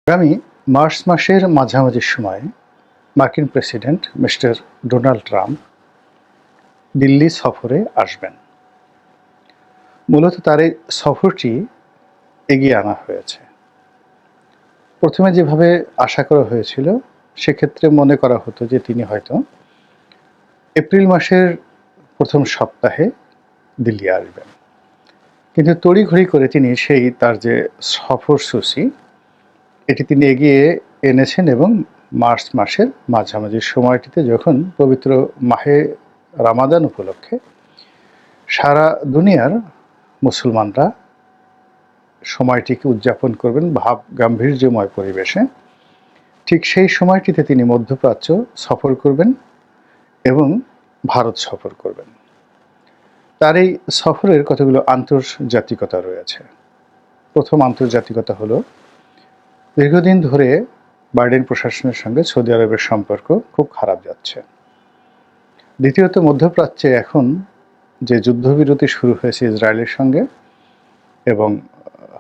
আগামী মার্চ মাসের মাঝামাঝি সময়ে মার্কিন president mister Donald Trump Delhi সফরে আসবেন। মূলত তার এই সফরটি এগিয়ে আনা হয়েছে। প্রথমে যেভাবে আশা করা হয়েছিল সেক্ষেত্রে মনে করা হতো যে তিনি হয়তো এপ্রিল মাসের প্রথম সপ্তাহে দিল্লি আসবেন, কিন্তু তড়িঘড়ি করে তিনি তার যে সফরসূচি এটি তিনি এগিয়ে এনেছেন এবং মার্চ মাসের মাঝামাঝি সময়টিতে, যখন পবিত্র মাহে রামাদান উপলক্ষে সারা দুনিয়ার মুসলমানরা সময়টিকে উদযাপন করবেন ভাব গাম্ভীর্যময় পরিবেশে, ঠিক সেই সময়টিতে তিনি মধ্যপ্রাচ্য সফর করবেন এবং ভারত সফর করবেন। তার এই সফরের কতগুলো আন্তর্জাতিকতা রয়েছে। প্রথম আন্তর্জাতিকতা হলো, দীর্ঘদিন ধরে বাইডেন প্রশাসনের সঙ্গে সৌদি আরবের সম্পর্ক খুব খারাপ যাচ্ছে। দ্বিতীয়ত, মধ্যপ্রাচ্যে এখন যে যুদ্ধবিরতি শুরু হয়েছে ইসরায়েলের সঙ্গে এবং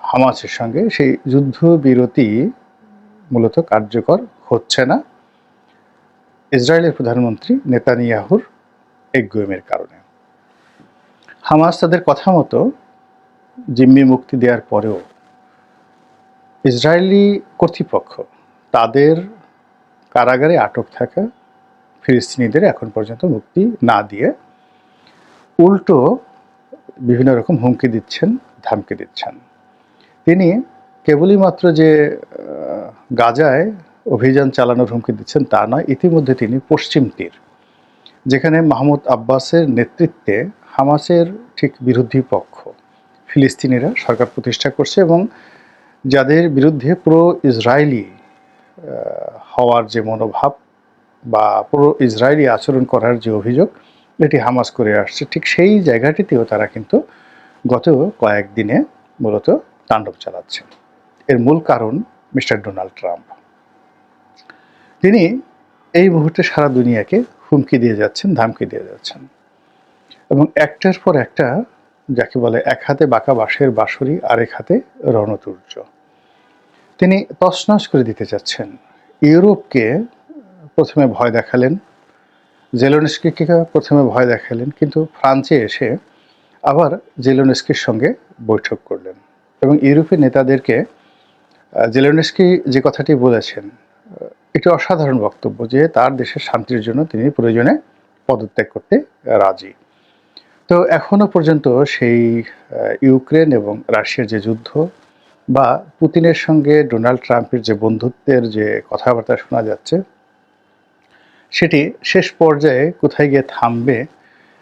হামাসের সঙ্গে, সেই যুদ্ধবিরতি মূলত কার্যকর হচ্ছে না ইসরায়েলের প্রধানমন্ত্রী নেতানিয়াহুর একগুঁয়েমির কারণে। হামাস তাদের কথা মতো জিম্মি মুক্তি দেওয়ার পরেও ইসরায়েলি কর্তৃপক্ষ তাদের কারাগারে আটক থাকা ফিলিস্তিনিদের এখন পর্যন্ত মুক্তি না দিয়ে উল্টো বিভিন্ন রকম হুমকি দিচ্ছেন, ধামকি দিচ্ছেন। তিনি কেবলই মাত্র যে গাজায় অভিযান চালানোর হুমকি দিচ্ছেন তা নয়, ইতিমধ্যে তিনি পশ্চিম তীর, যেখানে মাহমুদ আব্বাসের নেতৃত্বে হামাসের ঠিক বিরোধী পক্ষ ফিলিস্তিনিরা সরকার প্রতিষ্ঠা করছে এবং যাদের বিরুদ্ধে প্রো ইসরায়েলি হওয়ার যে মনোভাব বা প্রো ইসরায়েলি আচরণ করার যে অভিযোগ এটি হামাস করে আসছে, ঠিক সেই জায়গাটিতেও তারা কিন্তু গত কয়েকদিনে মূলত তাণ্ডব চালাচ্ছে। এর মূল কারণ মিস্টার ডোনাল্ড ট্রাম্প। তিনি এই মুহূর্তে সারা দুনিয়াকে হুমকি দিয়ে যাচ্ছেন, ধামকি দিয়ে যাচ্ছেন এবং একটার পর একটা, যাকে বলে এক হাতে বাঁকা বাঁশের বাঁশরি আরেক হাতে রণতুর্য, তিনি তছনছ করে দিতে চাচ্ছেন। ইউরোপকে প্রথমে ভয় দেখালেন, জেলেনস্কিকে প্রথমে ভয় দেখালেন, কিন্তু ফ্রান্সে এসে আবার জেলেনস্কির সঙ্গে বৈঠক করলেন এবং ইউরোপের নেতাদেরকে জেলেনস্কি যে কথাটি বলেছেন এটি অসাধারণ বক্তব্য, যে তার দেশের শান্তির জন্য তিনি প্রয়োজনে পদত্যাগ করতে রাজি। তো এখনো পর্যন্ত সেই ইউক্রেন এবং রাশিয়ার যে যুদ্ধ বা পুতিনের সঙ্গে ডোনাল্ড ট্রাম্পের যে বন্ধুত্বের যে কথাবার্তা শোনা যাচ্ছে, সেটি শেষ পর্যায়ে কোথায় গিয়ে থামবে,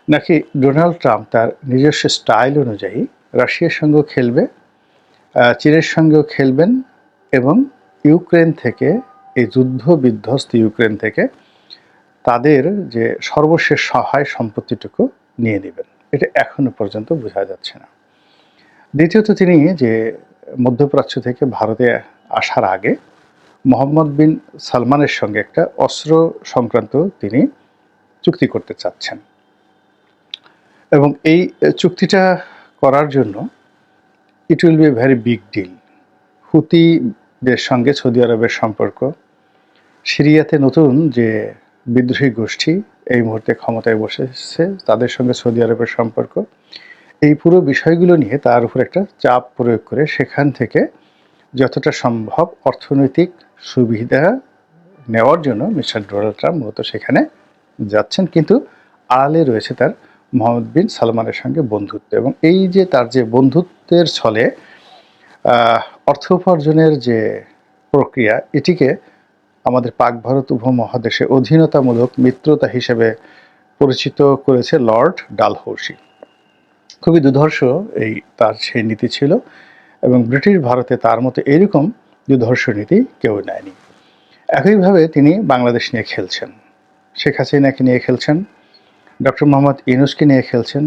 নাকি ডোনাল্ড ট্রাম্প তার নিজস্ব স্টাইল অনুযায়ী রাশিয়ার সঙ্গেও খেলবে, চীনের সঙ্গেও খেলবেন এবং ইউক্রেন থেকে, এই যুদ্ধ বিধ্বস্ত ইউক্রেন থেকে তাদের যে সর্বশেষ সহায় সম্পত্তিটুকু নিয়ে নেবেন, এটা এখনো পর্যন্ত বোঝা যাচ্ছে না। দ্বিতীয়ত, তিনি যে মধ্যপ্রাচ্য থেকে ভারতে আসার আগে মোহাম্মদ বিন সালমানের সঙ্গে একটা অস্ত্র সংক্রান্ত তিনি চুক্তি করতে চাচ্ছেন এবং এই চুক্তিটা করার জন্য it will be a very big deal. হুতিদের সঙ্গে সৌদি আরবের সম্পর্ক, সিরিয়াতে নতুন যে বিদ্রোহী গোষ্ঠী এই মুহূর্তে ক্ষমতায় বসেছে তাদের সঙ্গে সৌদি আরবের সম্পর্ক, এই পুরো বিষয়গুলো নিয়ে তার উপর একটা চাপ প্রয়োগ করে সেখান থেকে যতটা সম্ভব অর্থনৈতিক সুবিধা নেওয়ার জন্য মিস্টার ডোনাল্ড ট্রাম্প মূলত সেখানে যাচ্ছেন, কিন্তু আড়ালে রয়েছে তার মোহাম্মদ বিন সালমানের সঙ্গে বন্ধুত্ব এবং এই যে তার যে বন্ধুত্বের ছলে অর্থ উপার্জনের যে প্রক্রিয়া, এটিকে আমাদের পাক ভারত উপমহাদেশে অধীনতামূলক মিত্রতা হিসেবে পরিচিত করেছে লর্ড ডালহৌসি। খুবই দুর্ধর্ষ তার সেই নীতি ছিল এবং ব্রিটিশ ভারতে তার মতো এরকম দুর্ধর্ষ নীতি কেউ নেয়নি। একইভাবে তিনি বাংলাদেশ নিয়ে খেলছেন, শেখ হাসিনাকে নিয়ে খেলছেন, ডক্টর মোহাম্মদ ইউনূসকে নিয়ে খেলছেন,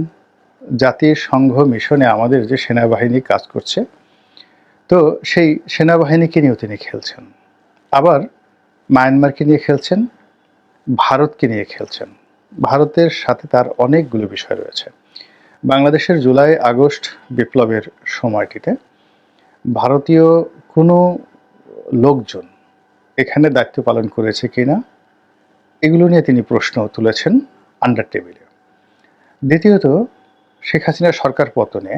জাতিসংঘ মিশনে আমাদের যে সেনাবাহিনী কাজ করছে, তো সেই সেনাবাহিনীকে নিয়েও তিনি খেলছেন, আবার মায়ানমারকে নিয়ে খেলছেন, ভারতকে নিয়ে খেলছেন। ভারতের সাথে তার অনেকগুলো বিষয় রয়েছে। বাংলাদেশের জুলাই আগস্ট বিপ্লবের সময়টিতে ভারতীয় কোনো লোকজন এখানে দায়িত্ব পালন করেছে কিনা এগুলো নিয়ে তিনি প্রশ্ন তুলেছেন আন্ডার টেবিলে। দ্বিতীয়ত, শেখ হাসিনার সরকার পতনে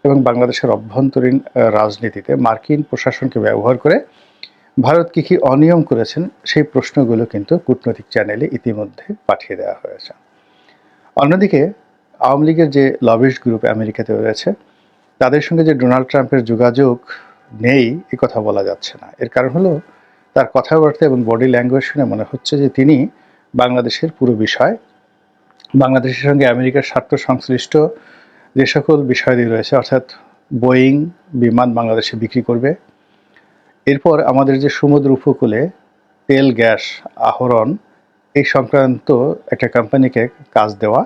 এবং বাংলাদেশের অভ্যন্তরীণ রাজনীতিতে মার্কিন প্রশাসনকে ব্যবহার করে ভারত কী কী অনিয়ম করেছেন সেই প্রশ্নগুলো কিন্তু কূটনৈতিক চ্যানেলে ইতিমধ্যে পাঠিয়ে দেওয়া হয়েছে। অন্যদিকে আওয়ামী লীগের যে লবিস্ট গ্রুপ আমেরিকাতে রয়েছে তাদের সঙ্গে যে ডোনাল্ড ট্রাম্পের যোগাযোগ নেই এ কথা বলা যাচ্ছে না। এর কারণ হলো তার কথাবার্তা এবং বডি ল্যাঙ্গুয়েজ শুনে মনে হচ্ছে যে তিনি বাংলাদেশের পুরো বিষয়, বাংলাদেশের সঙ্গে আমেরিকার স্বার্থ সংশ্লিষ্ট যে সকল বিষয়াদি রয়েছে, অর্থাৎ বোয়িং বিমান বাংলাদেশে বিক্রি করবে, এরপর আমাদের যে সমুদ্র উপকূলে তেল গ্যাস আহরণ এই সংক্রান্ত একটা কোম্পানিকে কাজ দেওয়া,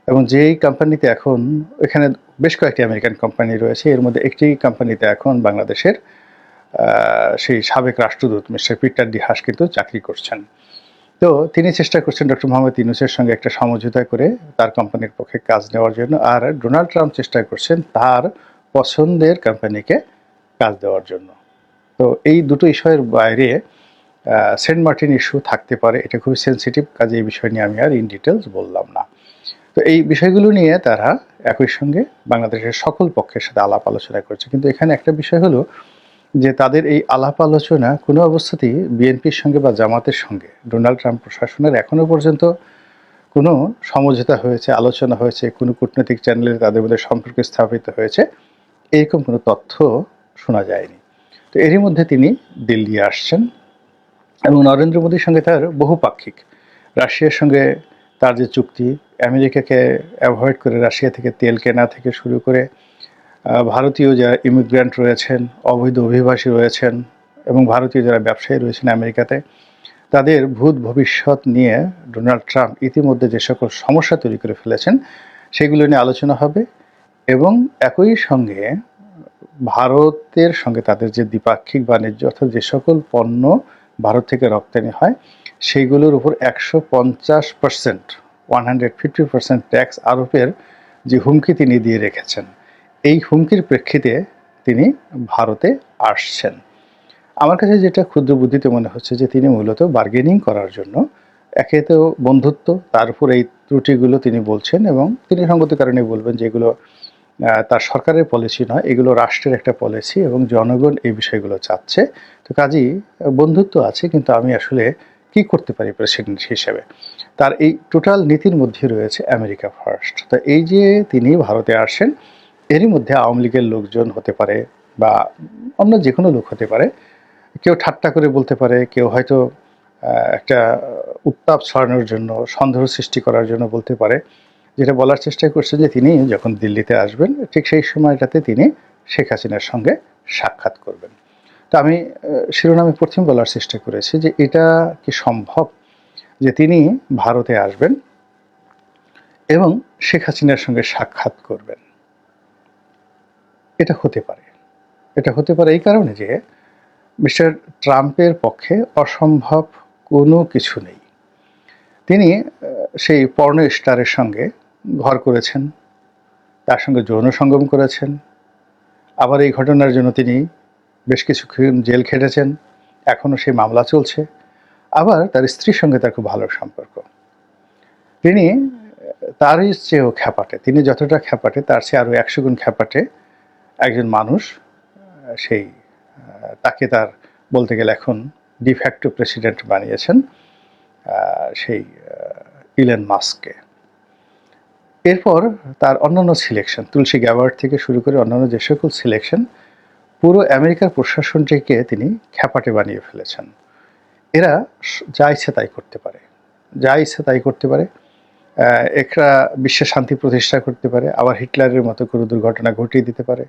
এবং যেই কোম্পানিতে এখন এখানে বেশ কয়েকটি আমেরিকান কোম্পানি রয়েছে, এর মধ্যে একটি কোম্পানিতে এখন বাংলাদেশের সেই সাবেক রাষ্ট্রদূত মিস্টার পিটার ডি হাস কিন্তু চাকরি করছেন। তো তিনি চেষ্টা করছেন ডক্টর মোহাম্মদ ইউনূসের সঙ্গে একটা সমঝোতা করে তার কোম্পানির পক্ষে কাজ নেওয়ার জন্য, আর ডোনাল্ড ট্রাম্প চেষ্টা করছেন তার পছন্দের কোম্পানিকে কাজ দেওয়ার জন্য। তো এই দুটো ইস্যুর বাইরে সেন্ট মার্টিন ইস্যু থাকতে পারে, এটা খুবই সেন্সিটিভ, কাজে এই বিষয় নিয়ে আমি আর ইন ডিটেলস বললাম না। তো এই বিষয়গুলো নিয়ে তারা একই সঙ্গে বাংলাদেশের সকল পক্ষের সাথে আলাপ আলোচনা করছে। কিন্তু এখানে একটা বিষয় হলো যে তাদের এই আলাপ আলোচনা কোনো অবস্থাতেই বিএনপির সঙ্গে বা জামাতের সঙ্গে ডোনাল্ড ট্রাম্প প্রশাসনের এখনও পর্যন্ত কোনো সমঝোতা হয়েছে, আলোচনা হয়েছে, কোনো কূটনৈতিক চ্যানেলে তাদের মধ্যে সম্পর্ক স্থাপিত হয়েছে, এরকম কোনো তথ্য শোনা যায়নি। তো এরই মধ্যে তিনি দিল্লি আসছেন এবং নরেন্দ্র মোদীর সঙ্গে তার বহুপাক্ষিক, রাশিয়ার সঙ্গে তার যে চুক্তি, আমেরিকাকে অ্যাভয়েড করে রাশিয়া থেকে তেল কেনা থেকে শুরু করে ভারতীয় যারা ইমিগ্র্যান্ট রয়েছেন, অবৈধ অভিবাসী রয়েছেন এবং ভারতীয় যারা ব্যবসায়ী রয়েছেন আমেরিকাতে, তাদের ভূত ভবিষ্যৎ নিয়ে ডোনাল্ড ট্রাম্প ইতিমধ্যে যে সকল সমস্যা তৈরি করে ফেলেছেন সেগুলো নিয়ে আলোচনা হবে। এবং একই সঙ্গে ভারতের সঙ্গে তাদের যে দ্বিপাক্ষিক বাণিজ্য, অর্থাৎ যে সকল পণ্য ভারত থেকে রপ্তানি হয় সেইগুলোর উপর 150%, 150% ট্যাক্স আরোপের যে হুমকি তিনি দিয়ে রেখেছেন, এই হুমকির প্রেক্ষিতে তিনি ভারতে আসছেন। আমার কাছে যেটা ক্ষুদ্র বুদ্ধিতে মনে হচ্ছে যে তিনি মূলত বার্গেনিং করার জন্য, একে তো বন্ধুত্ব, তার উপর এই ত্রুটিগুলো তিনি বলছেন এবং তিনি সঙ্গত কারণে বলবেন যে এগুলো তার সরকারের পলিসি নয়, এগুলো রাষ্ট্রের একটা পলিসি এবং জনগণ এই বিষয়গুলো চাচ্ছে। তো কাজেই বন্ধুত্ব আছে, কিন্তু আমি আসলে কি করতে পারি প্রেসিডেন্ট হিসেবে, তার এই টোটাল নীতির মধ্যে রয়েছে আমেরিকা ফার্স্ট। তো এই যে তিনি ভারতে আসেন, এরই মধ্যে আওয়ামী লীগের লোকজন হতে পারে বা অন্য যে কোনো লোক হতে পারে, কেউ ঠাট্টা করে বলতে পারে, কেউ হয়তো একটা উত্তাপ ছড়ানোর জন্য, সন্দেহ সৃষ্টি করার জন্য বলতে পারে, যেটা বলার চেষ্টা করছে যে তিনি যখন দিল্লিতে আসবেন ঠিক সেই সময়টাতে তিনি শেখ হাসিনার সঙ্গে সাক্ষাৎ করবেন। তো আমি শিরোনামে প্রথম বলার চেষ্টা করেছি যে এটা কি সম্ভব যে তিনি ভারতে আসবেন এবং শেখ হাসিনার সঙ্গে সাক্ষাৎ করবেন? এটা হতে পারে। এটা হতে পারে এই কারণে যে মিস্টার ট্রাম্পের পক্ষে অসম্ভব কোনো কিছু নেই। তিনি সেই পর্ন স্টারের সঙ্গে ঘর করেছেন, তার সঙ্গে যৌন সঙ্গম করেছেন, আবার এই ঘটনার জন্য তিনি বেশ কিছুক্ষণ জেল খেটেছেন, এখনও সেই মামলা চলছে। আবার তার স্ত্রীর সঙ্গে তার খুব ভালো সম্পর্ক। তিনি তারই চেয়েও খ্যাপাটে, তিনি যতটা খ্যাপাটে তার চেয়ে আরও 100 গুণ খ্যাপাটে একজন মানুষ। সেই তাকে তার বলতে গেলে এখন ডিফ্যাক্টো প্রেসিডেন্ট বানিয়েছেন সেই ইলন মাস্ককে। এরপর তার অন্যান্য সিলেকশন, তুলসী গ্যাবার্ড থেকে শুরু করে অন্যান্য যে সকল সিলেকশন, পুরো আমেরিকার প্রশাসনটিকে তিনি খ্যাপাটে বানিয়ে ফেলেছেন। এরা যা ইচ্ছে তাই করতে পারে, যা ইচ্ছে তাই করতে পারে। এরা বিশ্বে শান্তি প্রতিষ্ঠা করতে পারে, আবার হিটলারের মতো কোনো দুর্ঘটনা ঘটিয়ে দিতে পারে।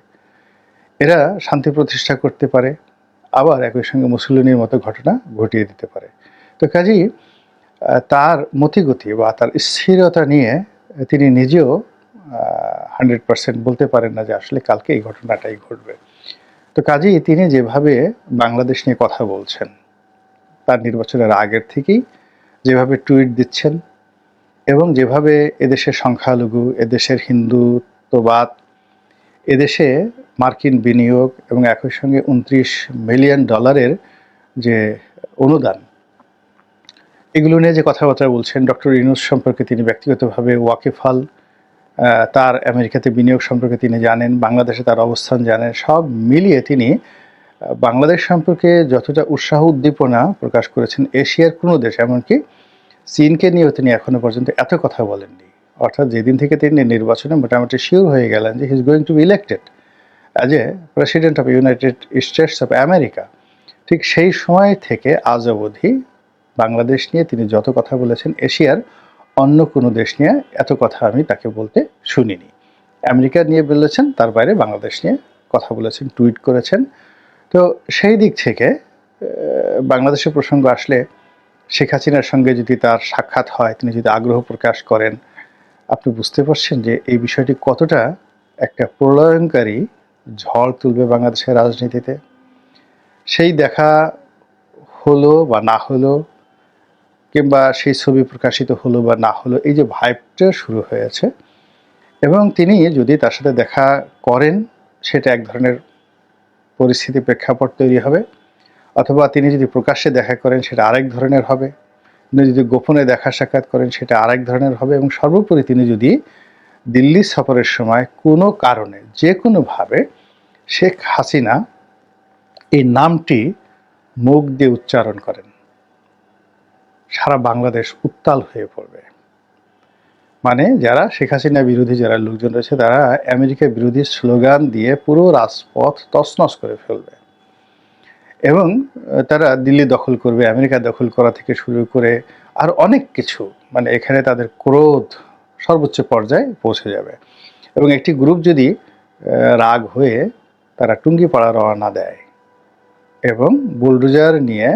এরা শান্তি প্রতিষ্ঠা করতে পারে, আবার একই সঙ্গে মুসলিনের মতো ঘটনা ঘটিয়ে দিতে পারে। তো কাজেই তার মতিগতি বা তার স্থিরতা নিয়ে তিনি নিজেও 100% বলতে পারেন না যে আসলে কালকে এই ঘটনাটাই ঘটবে। তো কাজেই তিনি যেভাবে বাংলাদেশ নিয়ে কথা বলছেন, তার নির্বাচনের আগের থেকেই যেভাবে টুইট দিচ্ছেন এবং যেভাবে এদেশের সংখ্যালঘু, এদেশের হিন্দুত্ববাদ, এদেশে মার্কিন বিনিয়োগ এবং একই সঙ্গে $29 মিলিয়ন যে অনুদান, এগুলো নিয়ে যে কথাবার্তা বলছেন, ডক্টর ইউনূস সম্পর্কে তিনি ব্যক্তিগতভাবে ওয়াকিবহাল, তার আমেরিকাতে বিনিয়োগ সম্পর্কে তিনি জানেন, বাংলাদেশে তার অবস্থান জানেন, সব মিলিয়ে তিনি বাংলাদেশ সম্পর্কে যতটা উৎসাহ উদ্দীপনা প্রকাশ করেছেন এশিয়ার কোনো দেশ, এমনকি চীনকে নিয়েও তিনি এখনো পর্যন্ত এত কথা বলেননি। অর্থাৎ যেদিন থেকে তিনি নির্বাচনে মোটামুটি শিওর হয়ে গেলেন যে he is going to B elected as a president of United states of America, ঠিক সেই সময় থেকে আজ অবধি বাংলাদেশ নিয়ে তিনি যত কথা বলেছেন, এশিয়ার অন্য কোনো দেশ নিয়ে এত কথা আমি তাকে বলতে শুনিনি। আমেরিকা নিয়ে বলেছেন, তার বাইরে বাংলাদেশ নিয়ে কথা বলেছেন, টুইট করেছেন। তো সেই দিক থেকে বাংলাদেশের প্রসঙ্গ আসলে শেখ হাসিনার সঙ্গে যদি তার সাক্ষাৎ হয়, তিনি যদি আগ্রহ প্রকাশ করেন, আপনি বুঝতে পারছেন যে এই বিষয়টি কতটা একটা প্রলয়ঙ্কারী ঝড় তুলবে বাংলাদেশের রাজনীতিতে। সেই দেখা হলো বা না হলো, কিংবা সেই ছবি প্রকাশিত হলো বা না হলো, এই যে ভাইবটা শুরু হয়েছে, এবং তিনি যদি তার সাথে দেখা করেন, সেটা এক ধরনের পরিস্থিতি প্রেক্ষাপট তৈরি হবে, অথবা তিনি যদি প্রকাশ্যে দেখা করেন সেটা আরেক ধরনের হবে, তিনি যদি গোপনে দেখা সাক্ষাৎ করেন সেটা আরেক ধরনের হবে, এবং সর্বোপরি তিনি যদি দিল্লি সফরের সময় কোনো কারণে যে কোনোভাবে শেখ হাসিনা এই নামটি মুখ দিয়ে উচ্চারণ করেন, সারা বাংলাদেশ উত্তাল হয়ে পড়বে। মানে যারা শেখ হাসিনা বিরোধী যারা লোকজন রয়েছে, তারা আমেরিকা বিরোধী স্লোগান দিয়ে পুরো রাজপথ তছনছ করে ফেলবে, এবং তারা দিল্লি দখল করবে, আমেরিকা দখল করা থেকে শুরু করে আর অনেক কিছু, মানে এখানে তাদের ক্রোধ সর্বোচ্চ পর্যায়ে পৌঁছে যাবে। এবং একটি গ্রুপ যদি রাগ হয়ে তারা টুঙ্গিপাড়া রওনা দেয় এবং বুলডোজার নিয়ে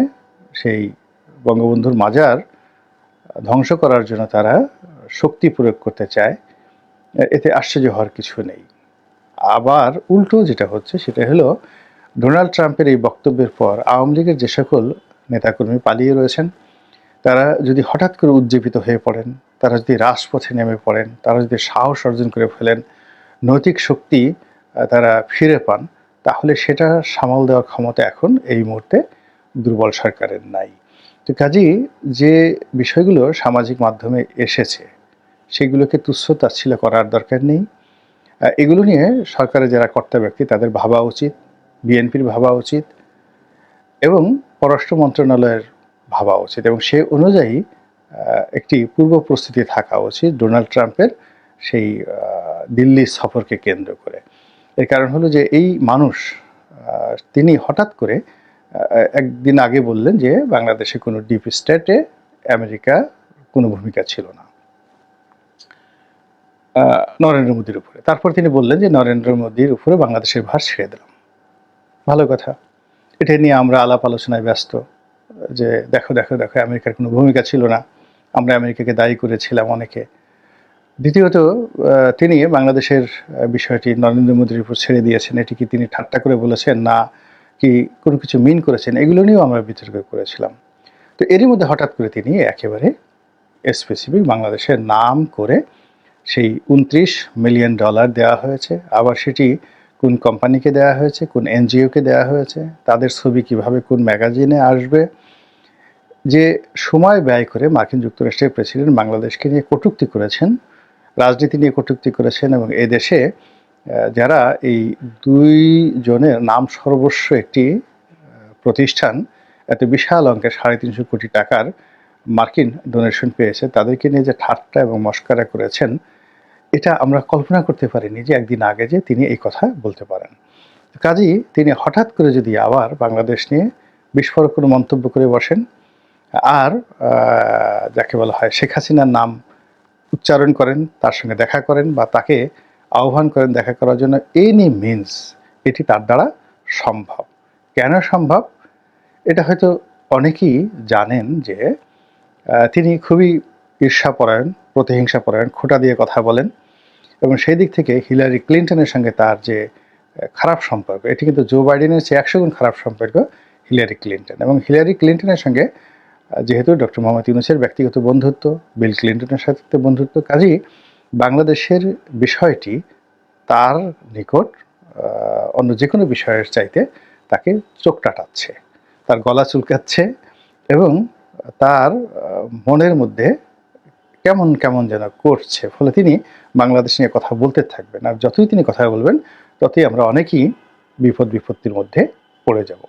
সেই বঙ্গবন্ধুর মাজার ধ্বংস করার জন্য তারা শক্তি প্রয়োগ করতে চায়, এতে আশ্চর্য হওয়ার কিছু নেই। আবার উল্টো যেটা হচ্ছে সেটা হলো, ডোনাল্ড ট্রাম্পের এই বক্তব্যের পর আওয়ামী লীগের যে সকল নেতাকর্মী পালিয়ে রয়েছেন, তারা যদি হঠাৎ করে উজ্জীবিত হয়ে পড়েন, তারা যদি রাজপথে নেমে পড়েন, তারা যদি সাহস অর্জন করে ফেলেন, নৈতিক শক্তি তারা ফিরে পান, তাহলে সেটা সামাল দেওয়ার ক্ষমতা এখন এই মুহূর্তে দুর্বল সরকারের নাই। তো কাজেই যে বিষয়গুলো সামাজিক মাধ্যমে এসেছে, সেগুলোকে তুচ্ছ তাচ্ছিল্য করার দরকার নেই। এগুলো নিয়ে সরকারের যারা কর্তা ব্যক্তি তাদের ভাবা উচিত, বিএনপির ভাবা উচিত, এবং পররাষ্ট্র মন্ত্রণালয়ের ভাবা উচিত, এবং সে অনুযায়ী একটি পূর্ব প্রস্তুতি থাকা উচিত ডোনাল্ড ট্রাম্পের সেই দিল্লি সফরকে কেন্দ্র করে। এর কারণ হলো যে এই মানুষ, তিনি হঠাৎ করে একদিন আগে বললেন যে বাংলাদেশে কোনো ডিপ স্টেটে আমেরিকা কোনো ভূমিকা ছিল না নরেন্দ্র মোদীর উপরে। তারপর তিনি বললেন যে নরেন্দ্র মোদীর উপরে বাংলাদেশের ভার ছেড়ে দিলাম। ভালো কথা, এটা নিয়ে আমরা আলাপ আলোচনায় ব্যস্ত যে দেখো দেখো দেখো আমেরিকার কোনো ভূমিকা ছিল না, আমরা আমেরিকাকে দায়ী করেছিলাম অনেকে। দ্বিতীয়ত, তিনি বাংলাদেশের বিষয়টি নরেন্দ্র মোদীর উপর ছেড়ে দিয়েছেন, এটি কি তিনি ঠাট্টা করে বলেছেন না কি কোনো কিছু মিন করেছেন, এগুলো নিয়েও আমরা বিতর্ক করেছিলাম। তো এরই মধ্যে হঠাৎ করে তিনি একেবারে স্পেসিফিক বাংলাদেশের নাম করে সেই $29 মিলিয়ন দেওয়া হয়েছে, আবার সেটি কোন কোম্পানিকে দেওয়া হয়েছে, কোন এনজিওকে দেওয়া হয়েছে, তাদের ছবি কিভাবে কোন ম্যাগাজিনে আসবে, যে সময় ব্যয় করে মার্কিন যুক্তরাষ্ট্রের প্রেসিডেন্ট বাংলাদেশকে নিয়ে কটূক্তি করেছেন, রাজনীতি নিয়ে কটূক্তি করেছেন, এবং এই দেশে যারা এই দুই জনের নাম সর্বস্ব একটি প্রতিষ্ঠান এত বিশাল অঙ্কের 350 কোটি টাকার মার্কিন ডোনেশন পেয়েছে, তাদেরকে নিয়ে যে ঠাট্টা এবং মস্করা করেছেন, এটা আমরা কল্পনা করতে পারিনি যে একদিন আগে যে তিনি এই কথা বলতে পারেন। কাজেই তিনি হঠাৎ করে যদি আবার বাংলাদেশ নিয়ে বিস্ফোরক কোনো মন্তব্য করে বসেন, আর যাকে বলা হয় শেখ হাসিনার নাম উচ্চারণ করেন, তার সঙ্গে দেখা করেন, বা তাকে আহ্বান করেন দেখা করার জন্য, এনি মিনস এটি তার দ্বারা সম্ভব। কেন সম্ভব? এটা হয়তো অনেকেই জানেন যে তিনি খুবই ঈর্ষাপরায়ণ, প্রতিহিংসাপরায়ণ, খোঁটা দিয়ে কথা বলেন, এবং সেই দিক থেকে হিলারি ক্লিন্টনের সঙ্গে তার যে খারাপ সম্পর্ক, এটি কিন্তু জো বাইডেনের চেয়ে 100 গুণ খারাপ সম্পর্ক হিলারি ক্লিন্টন। এবং হিলারি ক্লিন্টনের সঙ্গে যেহেতু ডক্টর মোহাম্মদ ইউনূসের ব্যক্তিগত বন্ধুত্ব, বিল ক্লিন্টনের সাথে বন্ধুত্ব, কাজেই বাংলাদেশের বিষয়টি তার নিকট অন্য যে কোনো বিষয়ের চাইতে তাকে চোখ টাটাচ্ছে, তার গলা চুলকাচ্ছে এবং তার মনের মধ্যে কেমন কেমন যেন করছে। ফলে তিনি বাংলাদেশ নিয়ে কথা বলতে থাকবেন, আর যতই তিনি কথা বলবেন ততই আমরা অনেকেই বিপদ বিপত্তির মধ্যে পড়ে যাব।